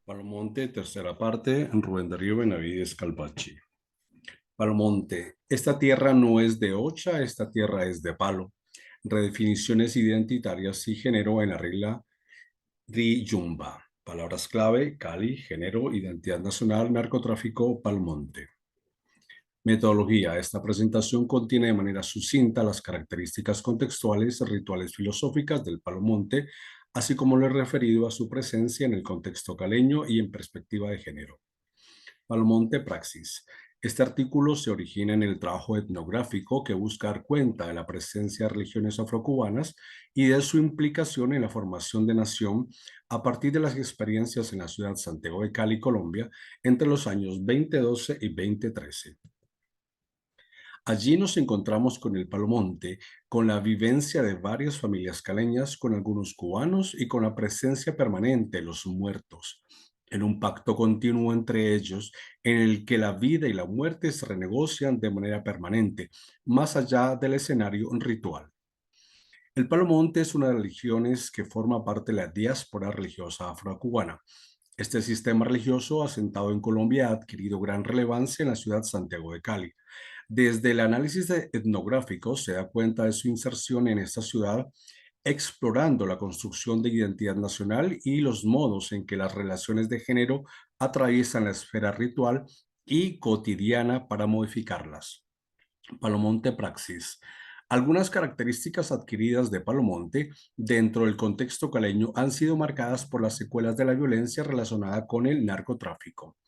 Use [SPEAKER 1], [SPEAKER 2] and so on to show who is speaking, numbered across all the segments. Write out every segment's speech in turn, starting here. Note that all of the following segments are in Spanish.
[SPEAKER 1] Palomonte, tercera parte, Rubén Darío Benavides Calvache. Palomonte, esta tierra no es de Ocha, esta tierra es de Palo. Redefiniciones identitarias y género en la regla de Yumba. Palabras clave: Cali, género, identidad nacional, narcotráfico, Palomonte. Metodología. Esta presentación contiene de manera sucinta las características contextuales, rituales filosóficas del Palomonte, así como lo referido a su presencia en el contexto caleño y en perspectiva de género. Palomonte Praxis. Este artículo se origina en el trabajo etnográfico que busca dar cuenta de la presencia de religiones afrocubanas y de su implicación en la formación de nación a partir de las experiencias en la ciudad de Santiago de Cali, Colombia, entre los años 2012 y 2013. Allí nos encontramos con el Palomonte, con la vivencia de varias familias caleñas, con algunos cubanos y con la presencia permanente de los muertos, en un pacto continuo entre ellos en el que la vida y la muerte se renegocian de manera permanente, más allá del escenario ritual. El Palomonte es una de las religiones que forma parte de la diáspora religiosa afrocubana. Este sistema religioso asentado en Colombia ha adquirido gran relevancia en la ciudad de Santiago de Cali. Desde el análisis etnográfico se da cuenta de su inserción en esta ciudad, explorando la construcción de identidad nacional y los modos en que las relaciones de género atraviesan la esfera ritual y cotidiana para modificarlas. Palomonte Praxis. Algunas características adquiridas de Palomonte dentro del contexto caleño han sido marcadas por las secuelas de la violencia relacionada con el narcotráfico.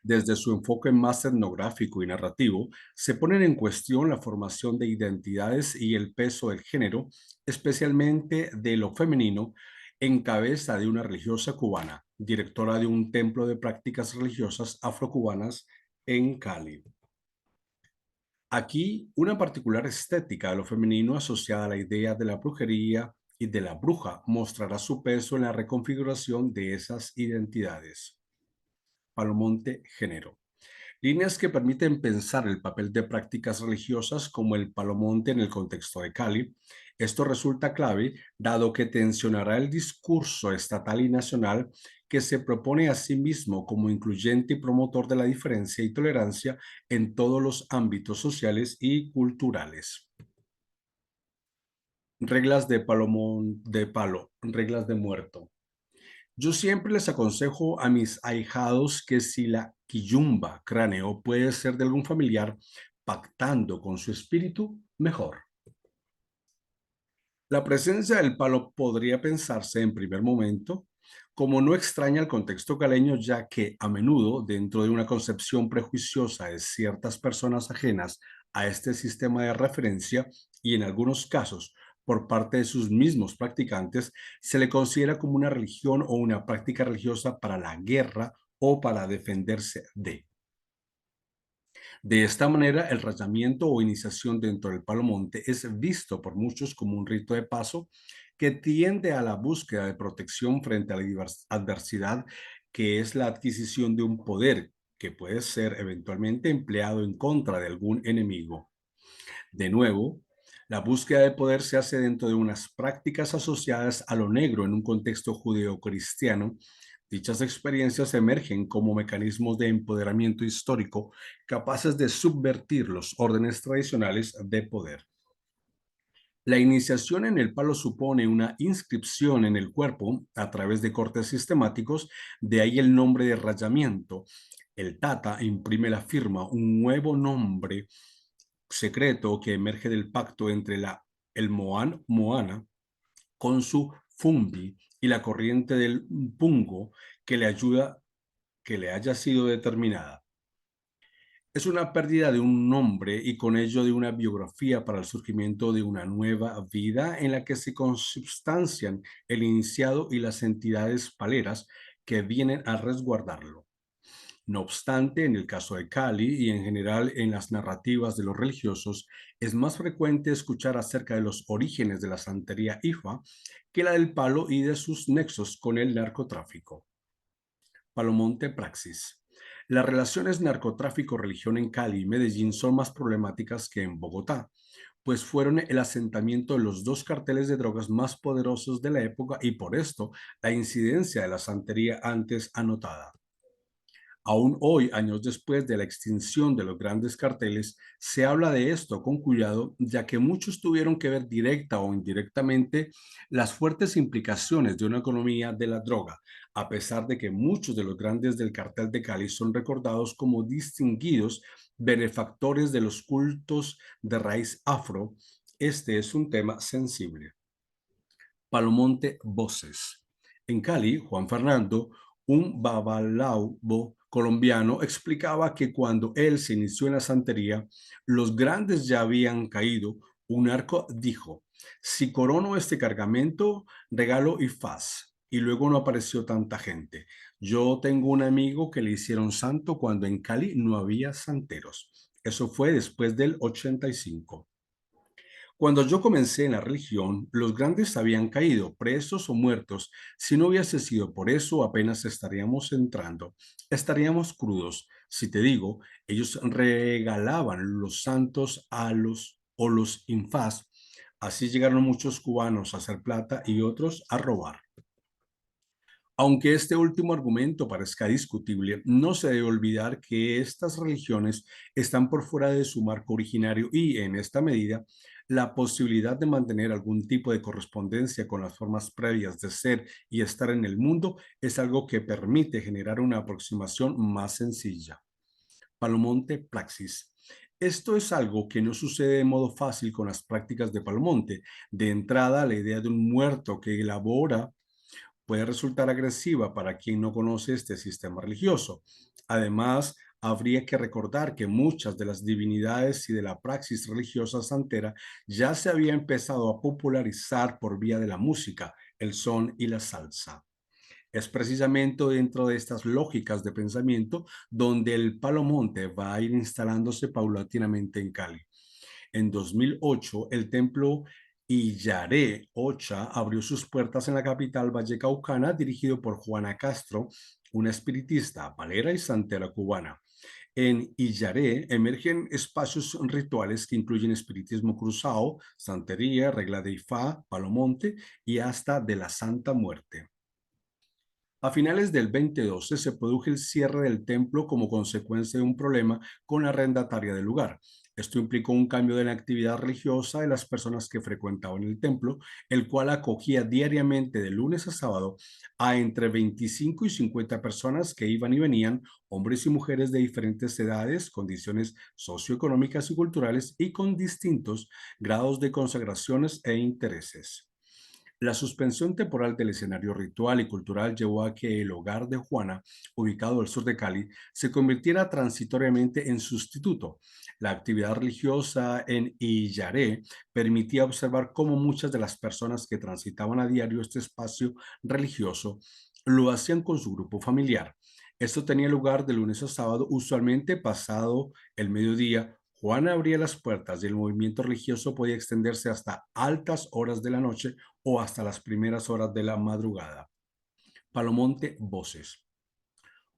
[SPEAKER 1] Desde su enfoque más etnográfico y narrativo, se ponen en cuestión la formación de identidades y el peso del género, especialmente de lo femenino, en cabeza de una religiosa cubana, directora de un templo de prácticas religiosas afrocubanas en Cali. Aquí, una particular estética de lo femenino asociada a la idea de la brujería y de la bruja mostrará su peso en la reconfiguración de esas identidades. Palomonte Género. Líneas que permiten pensar el papel de prácticas religiosas como el Palomonte en el contexto de Cali. Esto resulta clave dado que tensionará el discurso estatal y nacional que se propone a sí mismo como incluyente y promotor de la diferencia y tolerancia en todos los ámbitos sociales y culturales. Reglas de palo, reglas de muerto. Yo siempre les aconsejo a mis ahijados que si la quillumba cráneo puede ser de algún familiar, pactando con su espíritu, mejor. La presencia del palo podría pensarse en primer momento como no extraña el contexto caleño, ya que a menudo, dentro de una concepción prejuiciosa de ciertas personas ajenas a este sistema de referencia y en algunos casos por parte de sus mismos practicantes, se le considera como una religión o una práctica religiosa para la guerra o para defenderse de. De esta manera, el rayamiento o iniciación dentro del palomonte es visto por muchos como un rito de paso que tiende a la búsqueda de protección frente a la adversidad, que es la adquisición de un poder que puede ser eventualmente empleado en contra de algún enemigo. De nuevo, la búsqueda de poder se hace dentro de unas prácticas asociadas a lo negro en un contexto judeocristiano. Dichas experiencias emergen como mecanismos de empoderamiento histórico capaces de subvertir los órdenes tradicionales de poder. La iniciación en el palo supone una inscripción en el cuerpo a través de cortes sistemáticos, de ahí el nombre de rayamiento. El Tata imprime la firma, un nuevo nombre secreto que emerge del pacto entre el Moana con su Fumbi y la corriente del Pungo que le ayuda que le haya sido determinada. Es una pérdida de un nombre y con ello de una biografía para el surgimiento de una nueva vida en la que se consubstancian el iniciado y las entidades paleras que vienen a resguardarlo. No obstante, en el caso de Cali y en general en las narrativas de los religiosos, es más frecuente escuchar acerca de los orígenes de la santería Ifa que la del palo y de sus nexos con el narcotráfico. Palomonte Praxis. Las relaciones narcotráfico-religión en Cali y Medellín son más problemáticas que en Bogotá, pues fueron el asentamiento de los dos carteles de drogas más poderosos de la época y por esto la incidencia de la santería antes anotada. Aún hoy, años después de la extinción de los grandes carteles, se habla de esto con cuidado, ya que muchos tuvieron que ver directa o indirectamente las fuertes implicaciones de una economía de la droga, a pesar de que muchos de los grandes del cartel de Cali son recordados como distinguidos benefactores de los cultos de raíz afro. Este es un tema sensible. Palomonte Voces. En Cali, Juan Fernando, un babalao colombiano, explicaba que cuando él se inició en la santería, los grandes ya habían caído. Un arco dijo, si corono este cargamento, regalo y faz. Y luego no apareció tanta gente. Yo tengo un amigo que le hicieron santo cuando en Cali no había santeros. Eso fue después del 85. Cuando yo comencé en la religión, los grandes habían caído, presos o muertos. Si no hubiese sido por eso, apenas estaríamos entrando. Estaríamos crudos. Si te digo, ellos regalaban los santos a los o los infaz. Así llegaron muchos cubanos a hacer plata y otros a robar. Aunque este último argumento parezca discutible, no se debe olvidar que estas religiones están por fuera de su marco originario y, en esta medida, la posibilidad de mantener algún tipo de correspondencia con las formas previas de ser y estar en el mundo es algo que permite generar una aproximación más sencilla. Palomonte Praxis. Esto es algo que no sucede de modo fácil con las prácticas de Palomonte. De entrada, la idea de un muerto que elabora puede resultar agresiva para quien no conoce este sistema religioso. Además, habría que recordar que muchas de las divinidades y de la praxis religiosa santera ya se había empezado a popularizar por vía de la música, el son y la salsa. Es precisamente dentro de estas lógicas de pensamiento donde el Palomonte va a ir instalándose paulatinamente en Cali. En 2008, el templo Illaré Ocha abrió sus puertas en la capital vallecaucana, dirigido por Juana Castro, una espiritista, palera y santera cubana. En Illaré emergen espacios rituales que incluyen espiritismo cruzado, santería, regla de Ifá, palomonte y hasta de la Santa Muerte. A finales del 2012 se produjo el cierre del templo como consecuencia de un problema con la arrendataria del lugar. Esto implicó un cambio de la actividad religiosa de las personas que frecuentaban el templo, el cual acogía diariamente de lunes a sábado a entre 25 y 50 personas que iban y venían, hombres y mujeres de diferentes edades, condiciones socioeconómicas y culturales y con distintos grados de consagraciones e intereses. La suspensión temporal del escenario ritual y cultural llevó a que el hogar de Juana, ubicado al sur de Cali, se convirtiera transitoriamente en sustituto. La actividad religiosa en Illaré permitía observar cómo muchas de las personas que transitaban a diario este espacio religioso lo hacían con su grupo familiar. Esto tenía lugar de lunes a sábado, usualmente pasado el mediodía. Juana abría las puertas y el movimiento religioso podía extenderse hasta altas horas de la noche o hasta las primeras horas de la madrugada. Palomonte Voces.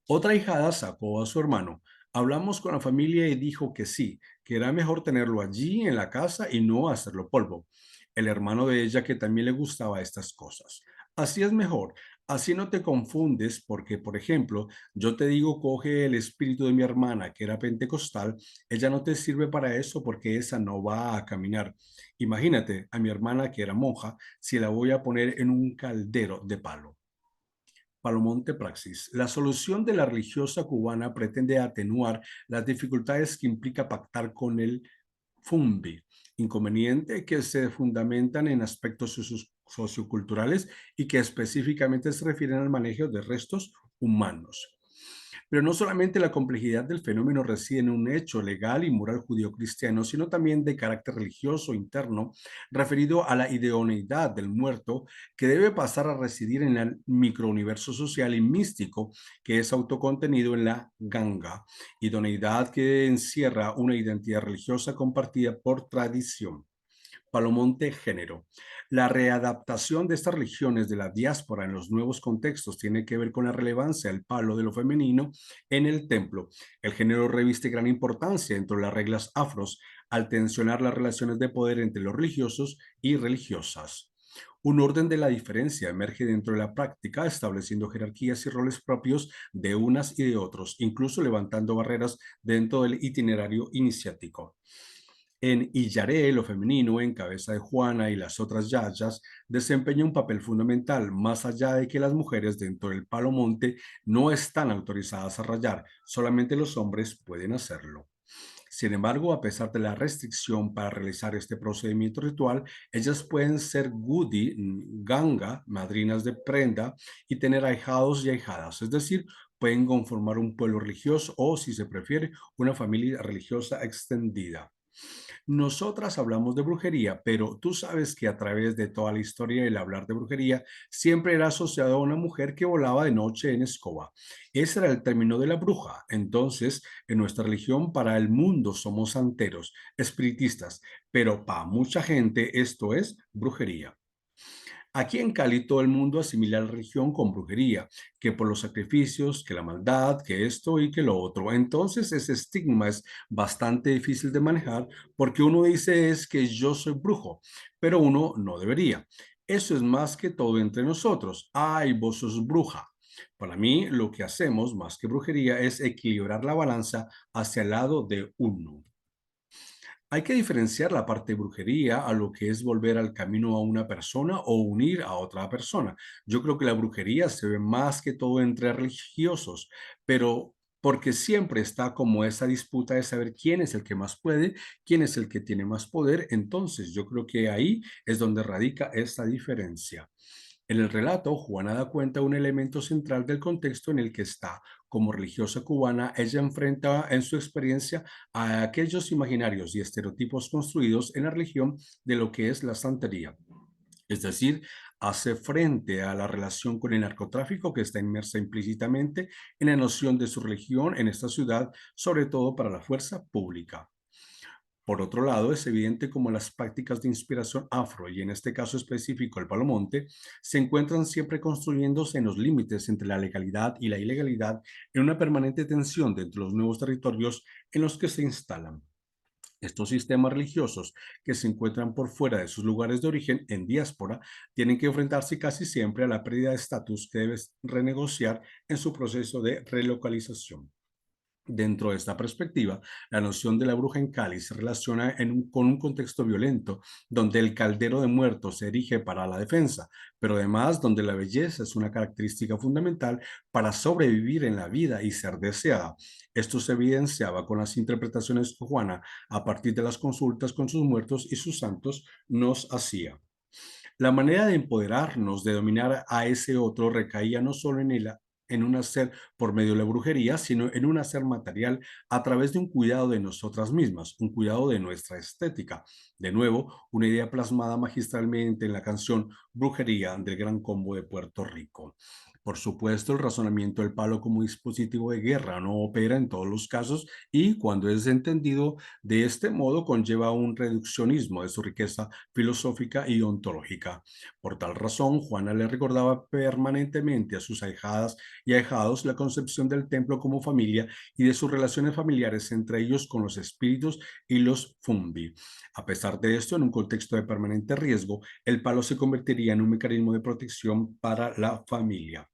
[SPEAKER 1] Otra hijada sacó a su hermano. Hablamos con la familia y dijo que sí, que era mejor tenerlo allí en la casa y no hacerlo polvo. El hermano de ella que también le gustaba estas cosas. Así es mejor, así no te confundes porque, por ejemplo, yo te digo, coge el espíritu de mi hermana que era pentecostal, ella no te sirve para eso porque esa no va a caminar. Imagínate a mi hermana que era monja, si la voy a poner en un caldero de palo. Palomonte Praxis. La solución de la religiosa cubana pretende atenuar las dificultades que implica pactar con el FUMBI, inconveniente que se fundamentan en aspectos socioculturales y que específicamente se refieren al manejo de restos humanos. Pero no solamente la complejidad del fenómeno reside en un hecho legal y moral judío-cristiano, sino también de carácter religioso interno, referido a la idoneidad del muerto que debe pasar a residir en el microuniverso social y místico que es autocontenido en la ganga, idoneidad que encierra una identidad religiosa compartida por tradición. Palomonte género. La readaptación de estas religiones de la diáspora en los nuevos contextos tiene que ver con la relevancia del palo de lo femenino en el templo. El género reviste gran importancia dentro de las reglas afros al tensionar las relaciones de poder entre los religiosos y religiosas. Un orden de la diferencia emerge dentro de la práctica, estableciendo jerarquías y roles propios de unas y de otros, incluso levantando barreras dentro del itinerario iniciático. En Iyaré, lo femenino, en cabeza de Juana y las otras yayas, desempeña un papel fundamental, más allá de que las mujeres dentro del palomonte no están autorizadas a rayar, solamente los hombres pueden hacerlo. Sin embargo, a pesar de la restricción para realizar este procedimiento ritual, ellas pueden ser gudi, ganga, madrinas de prenda, y tener ahijados y ahijadas, es decir, pueden conformar un pueblo religioso o, si se prefiere, una familia religiosa extendida. Nosotras hablamos de brujería, pero tú sabes que a través de toda la historia el hablar de brujería siempre era asociado a una mujer que volaba de noche en escoba. Ese era el término de la bruja. Entonces, en nuestra religión, para el mundo somos santeros, espiritistas, pero para mucha gente esto es brujería. Aquí en Cali todo el mundo asimila la religión con brujería, que por los sacrificios, que la maldad, que esto y que lo otro. Entonces ese estigma es bastante difícil de manejar porque uno dice es que yo soy brujo, pero uno no debería. Eso es más que todo entre nosotros. Ay, vos sos bruja. Para mí lo que hacemos más que brujería es equilibrar la balanza hacia el lado de uno. Hay que diferenciar la parte de brujería a lo que es volver al camino a una persona o unir a otra persona. Yo creo que la brujería se ve más que todo entre religiosos, pero porque siempre está como esa disputa de saber quién es el que más puede, quién es el que tiene más poder. Entonces, yo creo que ahí es donde radica esta diferencia. En el relato, Juana da cuenta un elemento central del contexto en el que está. Como religiosa cubana, ella enfrenta en su experiencia a aquellos imaginarios y estereotipos construidos en la religión de lo que es la santería. Es decir, hace frente a la relación con el narcotráfico que está inmersa implícitamente en la noción de su religión en esta ciudad, sobre todo para la fuerza pública. Por otro lado, es evidente cómo las prácticas de inspiración afro, y en este caso específico el palomonte, se encuentran siempre construyéndose en los límites entre la legalidad y la ilegalidad en una permanente tensión dentro de los nuevos territorios en los que se instalan. Estos sistemas religiosos que se encuentran por fuera de sus lugares de origen en diáspora tienen que enfrentarse casi siempre a la pérdida de estatus que deben renegociar en su proceso de relocalización. Dentro de esta perspectiva, la noción de la bruja en Cali se relaciona con un contexto violento, donde el caldero de muertos se erige para la defensa, pero además donde la belleza es una característica fundamental para sobrevivir en la vida y ser deseada. Esto se evidenciaba con las interpretaciones que Juana, a partir de las consultas con sus muertos y sus santos, nos hacía. La manera de empoderarnos, de dominar a ese otro, recaía no solo en un hacer por medio de la brujería, sino en un hacer material a través de un cuidado de nosotras mismas, un cuidado de nuestra estética. De nuevo, una idea plasmada magistralmente en la canción Brujería del Gran Combo de Puerto Rico. Por supuesto, el razonamiento del palo como dispositivo de guerra no opera en todos los casos y cuando es entendido de este modo conlleva un reduccionismo de su riqueza filosófica y ontológica. Por tal razón, Juana le recordaba permanentemente a sus ahijadas y ahijados la concepción del templo como familia y de sus relaciones familiares entre ellos con los espíritus y los fumbi. A pesar de esto, en un contexto de permanente riesgo, el palo se convertiría en un mecanismo de protección para la familia.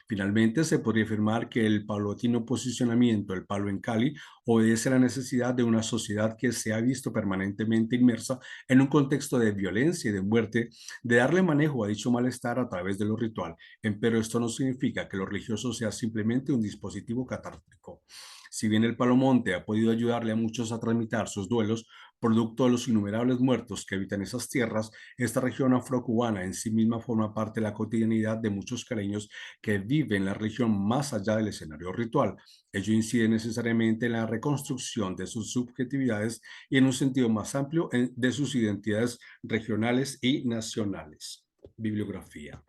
[SPEAKER 1] Finalmente, se podría afirmar que el paulatino posicionamiento del palo en Cali obedece a la necesidad de una sociedad que se ha visto permanentemente inmersa en un contexto de violencia y de muerte, de darle manejo a dicho malestar a través de lo ritual. Pero esto no significa que lo religioso sea simplemente un dispositivo catártico. Si bien el palomonte ha podido ayudarle a muchos a tramitar sus duelos, producto de los innumerables muertos que habitan esas tierras, esta región afrocubana en sí misma forma parte de la cotidianidad de muchos caleños que viven la religión más allá del escenario ritual. Ello incide necesariamente en la reconstrucción de sus subjetividades y en un sentido más amplio de sus identidades regionales y nacionales. Bibliografía.